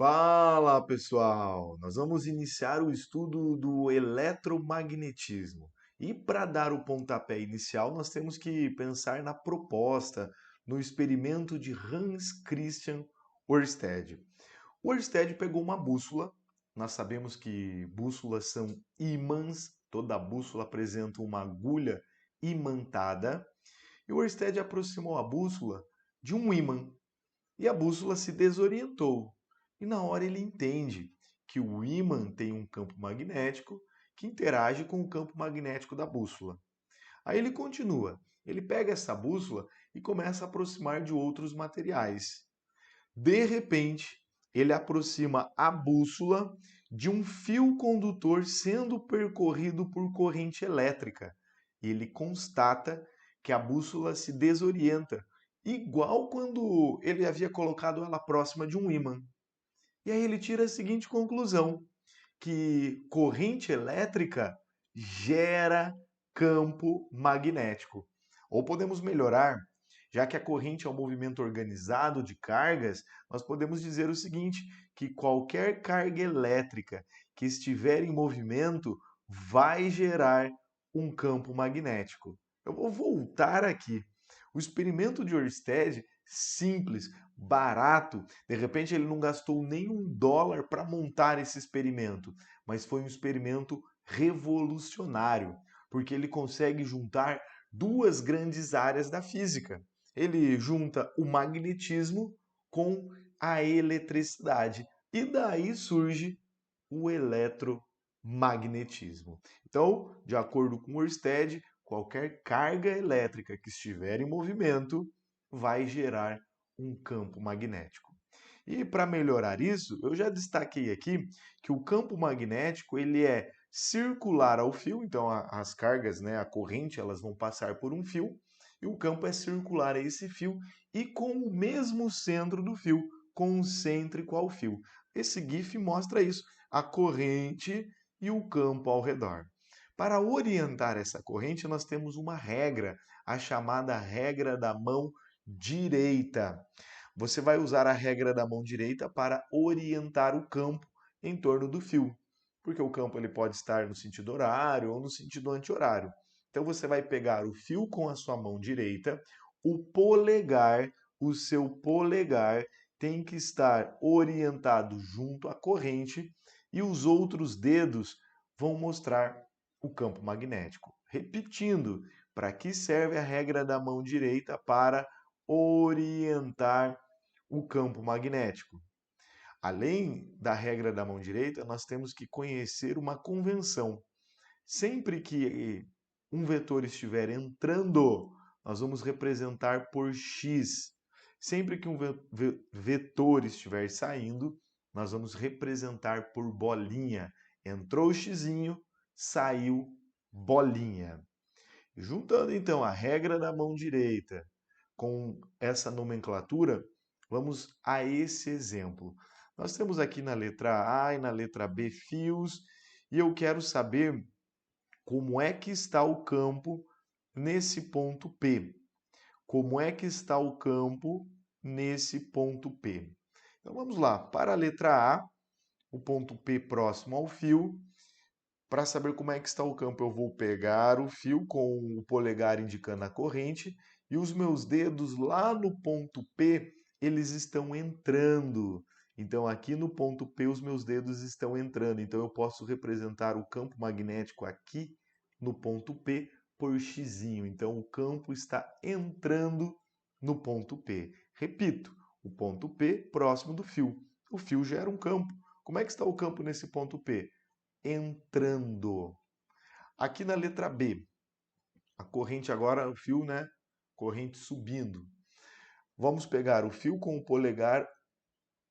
Fala pessoal! Nós vamos iniciar o estudo do eletromagnetismo. E para dar o pontapé inicial, nós temos que pensar na proposta, no experimento de Hans Christian Ørsted. O Ørsted pegou uma bússola, nós sabemos que bússolas são ímãs, toda bússola apresenta uma agulha imantada, e o Ørsted aproximou a bússola de um ímã. E a bússola se desorientou. E na hora ele entende que o ímã tem um campo magnético que interage com o campo magnético da bússola. Aí ele continua. Ele pega essa bússola e começa a aproximar de outros materiais. De repente, ele aproxima a bússola de um fio condutor sendo percorrido por corrente elétrica. E ele constata que a bússola se desorienta, igual quando ele havia colocado ela próxima de um ímã. E aí ele tira a seguinte conclusão: que corrente elétrica gera campo magnético. Ou podemos melhorar, já que a corrente é um movimento organizado de cargas, nós podemos dizer o seguinte, que qualquer carga elétrica que estiver em movimento vai gerar um campo magnético. Eu vou voltar aqui. O experimento de Ørsted, simples, barato, de repente ele não gastou nem $1 para montar esse experimento, mas foi um experimento revolucionário, porque ele consegue juntar duas grandes áreas da física. Ele junta o magnetismo com a eletricidade. E daí surge o eletromagnetismo. Então, de acordo com Ørsted, qualquer carga elétrica que estiver em movimento vai gerar um campo magnético. E para melhorar isso, eu já destaquei aqui que o campo magnético ele é circular ao fio, então as cargas, né, a corrente, elas vão passar por um fio, e o campo é circular a esse fio e com o mesmo centro do fio, concêntrico ao fio. Esse GIF mostra isso, a corrente e o campo ao redor. Para orientar essa corrente, nós temos uma regra, a chamada regra da mão direita. Você vai usar a regra da mão direita para orientar o campo em torno do fio, porque o campo ele pode estar no sentido horário ou no sentido anti-horário. Então você vai pegar o fio com a sua mão direita, o seu polegar tem que estar orientado junto à corrente e os outros dedos vão mostrar o campo magnético. Repetindo, para que serve a regra da mão direita? Para orientar o campo magnético. Além da regra da mão direita, nós temos que conhecer uma convenção. Sempre que um vetor estiver entrando, nós vamos representar por x. Sempre que um vetor estiver saindo, nós vamos representar por bolinha. Entrou xizinho, saiu bolinha. Juntando então a regra da mão direita com essa nomenclatura, vamos a esse exemplo. Nós temos aqui na letra A e na letra B fios, e eu quero saber como é que está o campo nesse ponto P. Como é que está o campo nesse ponto P? Então vamos lá, para a letra A, o ponto P próximo ao fio, para saber como é que está o campo, eu vou pegar o fio com o polegar indicando a corrente e os meus dedos lá no ponto P, eles estão entrando. Então aqui no ponto P os meus dedos estão entrando. Então eu posso representar o campo magnético aqui no ponto P por x. Então o campo está entrando no ponto P. Repito, o ponto P próximo do fio. O fio gera um campo. Como é que está o campo nesse ponto P? Entrando. Aqui na letra B, a corrente agora, o fio, né? Corrente subindo. Vamos pegar o fio com o polegar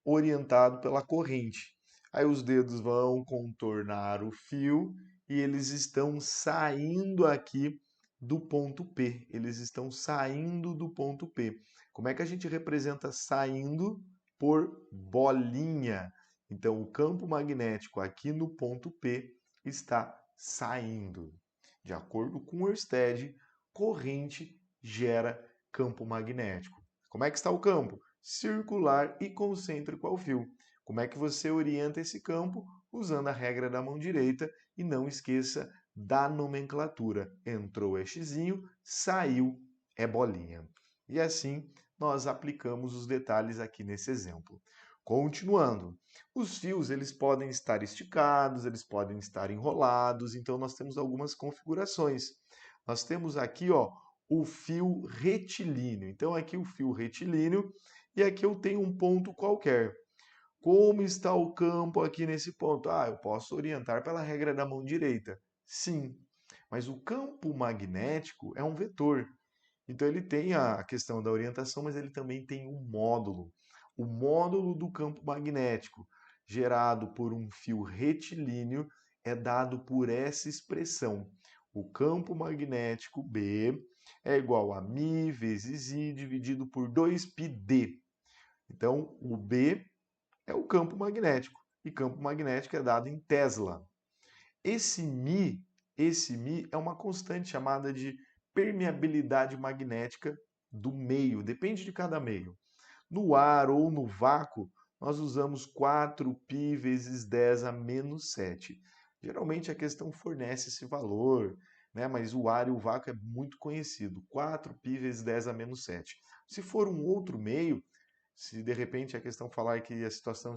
orientado pela corrente. Aí os dedos vão contornar o fio e eles estão saindo aqui do ponto P. Eles estão saindo do ponto P. Como é que a gente representa saindo? Por bolinha. Então, o campo magnético aqui no ponto P está saindo. De acordo com Ørsted, corrente gera campo magnético. Como é que está o campo? Circular e concêntrico ao fio. Como é que você orienta esse campo? Usando a regra da mão direita e não esqueça da nomenclatura. Entrou é xizinho, saiu é bolinha. E assim nós aplicamos os detalhes aqui nesse exemplo. Continuando, os fios eles podem estar esticados, eles podem estar enrolados, então nós temos algumas configurações. Nós temos aqui, ó, o fio retilíneo. Então aqui o fio retilíneo e aqui eu tenho um ponto qualquer. Como está o campo aqui nesse ponto? Ah, eu posso orientar pela regra da mão direita. Sim, mas o campo magnético é um vetor. Então ele tem a questão da orientação, mas ele também tem um módulo. O módulo do campo magnético, gerado por um fio retilíneo, é dado por essa expressão. O campo magnético B é igual a μ vezes I dividido por 2πd. Então, o B é o campo magnético, e campo magnético é dado em Tesla. Esse μ é uma constante chamada de permeabilidade magnética do meio, depende de cada meio. No ar ou no vácuo, nós usamos 4π vezes 10 a menos 7. Geralmente a questão fornece esse valor, né? Mas o ar e o vácuo é muito conhecido, 4π vezes 10 a menos 7. Se for um outro meio, se de repente a questão falar que a situação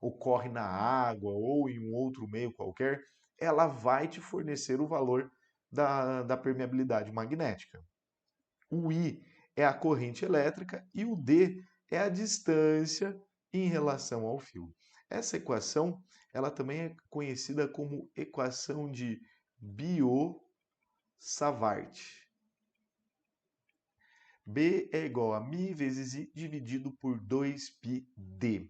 ocorre na água ou em um outro meio qualquer, ela vai te fornecer o valor da permeabilidade magnética. O I é a corrente elétrica e o D é a distância em relação ao fio. Essa equação, ela também é conhecida como equação de Biot-Savart. B é igual a μ vezes I dividido por 2πd.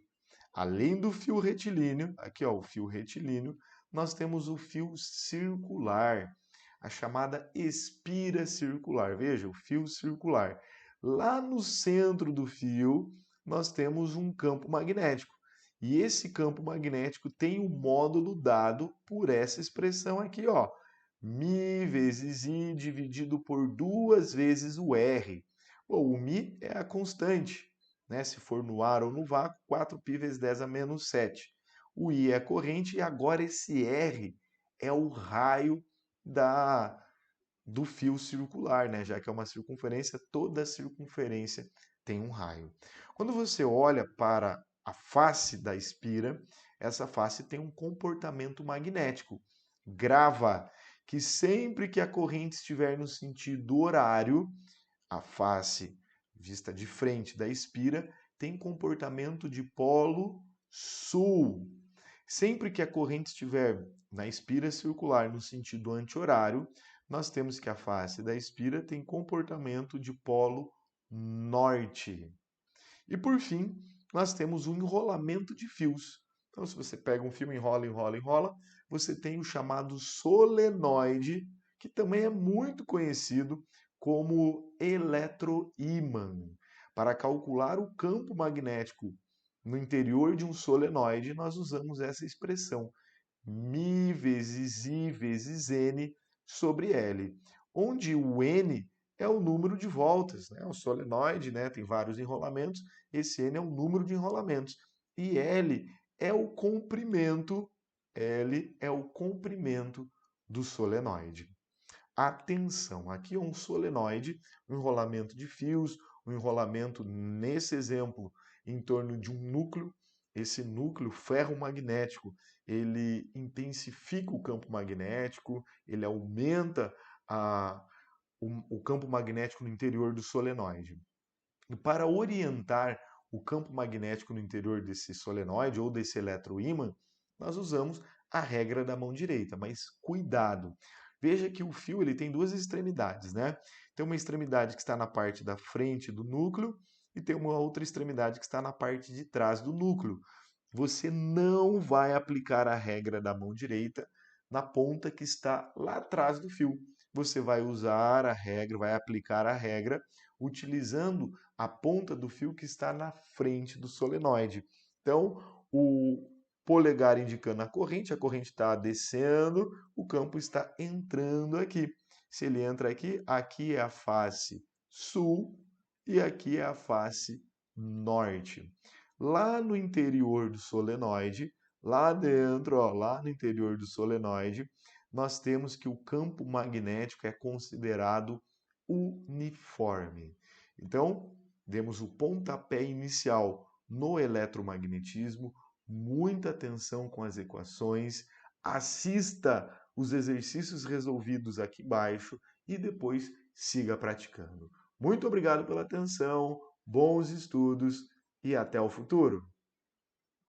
Além do fio retilíneo, aqui ó, o fio retilíneo, nós temos o fio circular, a chamada espira circular. Veja, o fio circular. Lá no centro do fio, nós temos um campo magnético. E esse campo magnético tem o módulo dado por essa expressão aqui, ó. μ vezes I dividido por 2 vezes o R. Bom, o μ é a constante, né? Se for no ar ou no vácuo, 4π vezes 10 a menos 7. O I é a corrente e agora esse R é o raio do fio circular, né? Já que é uma circunferência, toda circunferência tem um raio. Quando você olha para a face da espira, essa face tem um comportamento magnético. Grava que sempre que a corrente estiver no sentido horário, a face vista de frente da espira tem comportamento de polo sul. Sempre que a corrente estiver na espira circular no sentido anti-horário, nós temos que a face da espira tem comportamento de polo norte. E por fim, nós temos o enrolamento de fios. Então, se você pega um fio, enrola, enrola, enrola, você tem o chamado solenoide, que também é muito conhecido como eletroímã. Para calcular o campo magnético no interior de um solenoide, nós usamos essa expressão, μ vezes I vezes N sobre L, onde o N é o número de voltas, né? O solenoide, né, tem vários enrolamentos, esse N é o número de enrolamentos, e L é o comprimento do solenoide. Atenção, aqui é um solenoide, um enrolamento de fios, um enrolamento, nesse exemplo, em torno de um núcleo. Esse núcleo ferromagnético, ele intensifica o campo magnético, ele aumenta o campo magnético no interior do solenoide. E para orientar o campo magnético no interior desse solenoide ou desse eletroímã, nós usamos a regra da mão direita, mas cuidado. Veja que o fio ele tem duas extremidades, né? Tem uma extremidade que está na parte da frente do núcleo e tem uma outra extremidade que está na parte de trás do núcleo. Você não vai aplicar a regra da mão direita na ponta que está lá atrás do fio. Você vai usar a regra, vai aplicar a regra utilizando a ponta do fio que está na frente do solenoide. Então, o polegar indicando a corrente está descendo, o campo está entrando aqui. Se ele entra aqui, aqui é a face sul e aqui é a face norte. lá no interior do solenoide, lá dentro, ó, lá no interior do solenoide, nós temos que o campo magnético é considerado uniforme. Então, demos o pontapé inicial no eletromagnetismo, muita atenção com as equações, assista os exercícios resolvidos aqui embaixo e depois siga praticando. Muito obrigado pela atenção, bons estudos e até o futuro!